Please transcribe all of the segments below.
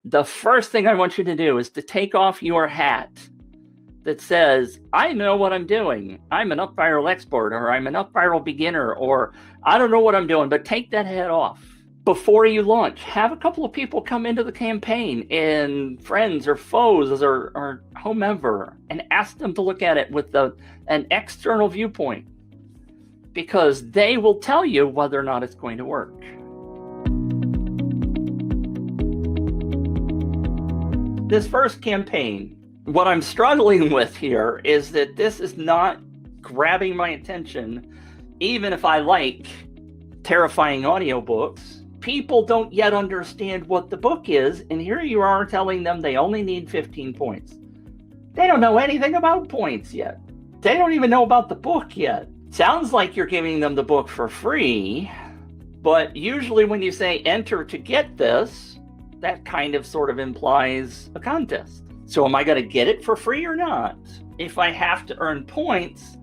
The first thing I want you to do is to take off your hat that says, I know what I'm doing. I'm an UpViral expert, or I'm an UpViral beginner, or I don't know what I'm doing, but take that hat off. Before you launch, have a couple of people come into the campaign, and friends or foes or whomever, and ask them to look at it with an external viewpoint, because they will tell you whether or not it's going to work. This first campaign, what I'm struggling with here is that this is not grabbing my attention, even if I like terrifying audiobooks. People don't yet understand what the book is, and here you are telling them they only need 15 points. They don't know anything about points yet. They don't even know about the book yet. Sounds like you're giving them the book for free, but usually when you say enter to get this, that kind of sort of implies a contest. So am I going to get it for free or not? If I have to earn points,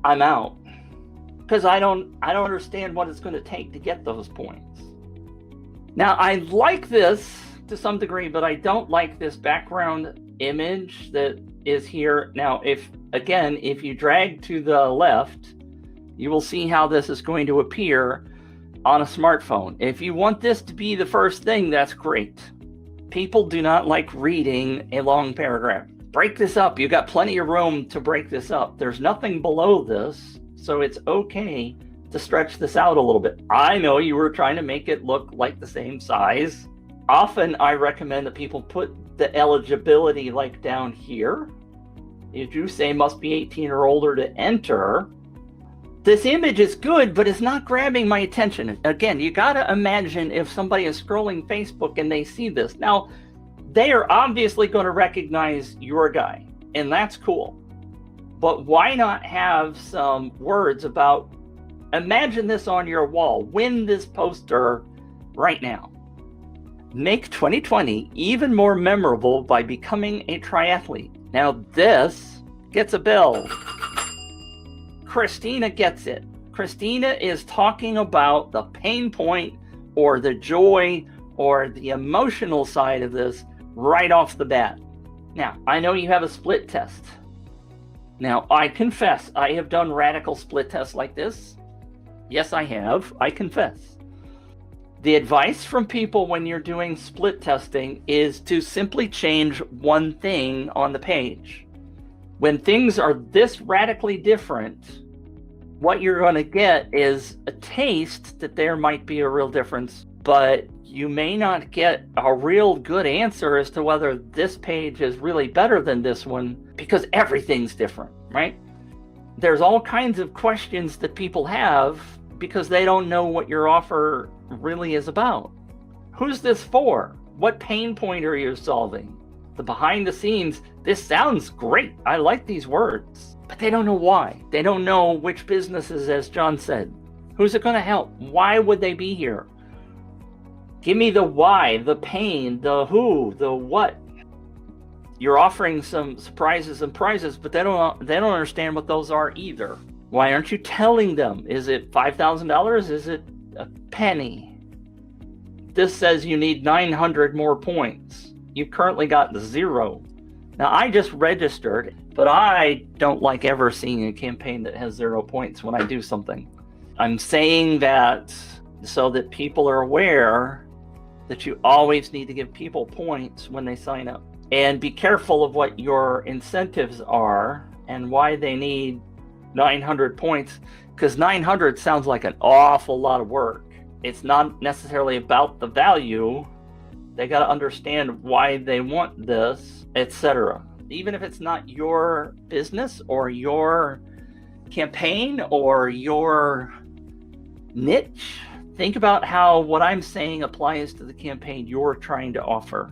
I'm out, because I don't understand what it's going to take to get those points. Now, I like this to some degree, but I don't like this background image that is here. Now, if you drag to the left, you will see how this is going to appear on a smartphone. If you want this to be the first thing, that's great. People do not like reading a long paragraph. Break this up. You got plenty of room to break this up. There's nothing below this, so it's okay to stretch this out a little bit. I know you were trying to make it look like the same size. Often I recommend that people put the eligibility like down here. If you say must be 18 or older to enter, this image is good, but it's not grabbing my attention. Again, you gotta imagine if somebody is scrolling Facebook and they see this. Now, they are obviously gonna recognize your guy, and that's cool. But why not have some words about, imagine this on your wall, win this poster right now. Make 2020 even more memorable by becoming a triathlete. Now this gets a bell. Christina gets it. Christina is talking about the pain point or the joy or the emotional side of this right off the bat. Now, I know you have a split test. Now, I confess, I have done radical split tests like this. Yes, I have. I confess. The advice from people when you're doing split testing is to simply change one thing on the page. When things are this radically different, what you're going to get is a taste that there might be a real difference, but you may not get a real good answer as to whether this page is really better than this one, because everything's different, right? There's all kinds of questions that people have because they don't know what your offer really is about. Who's this for? What pain point are you solving? The behind the scenes, this sounds great. I like these words, but they don't know why. They don't know which businesses, as John said. Who's it going to help? Why would they be here? Give me the why, the pain, the who, the what. You're offering some surprises and prizes, but they don't understand what those are either. Why aren't you telling them? Is it $5,000? Is it a penny? This says you need 900 more points. You've currently got 0. Now, I just registered, but I don't like ever seeing a campaign that has 0 points when I do something. I'm saying that so that people are aware that you always need to give people points when they sign up. And be careful of what your incentives are and why they need 900 points, because 900 sounds like an awful lot of work. It's not necessarily about the value. They got to understand why they want this, etc. Even if it's not your business or your campaign or your niche, think about how what I'm saying applies to the campaign you're trying to offer.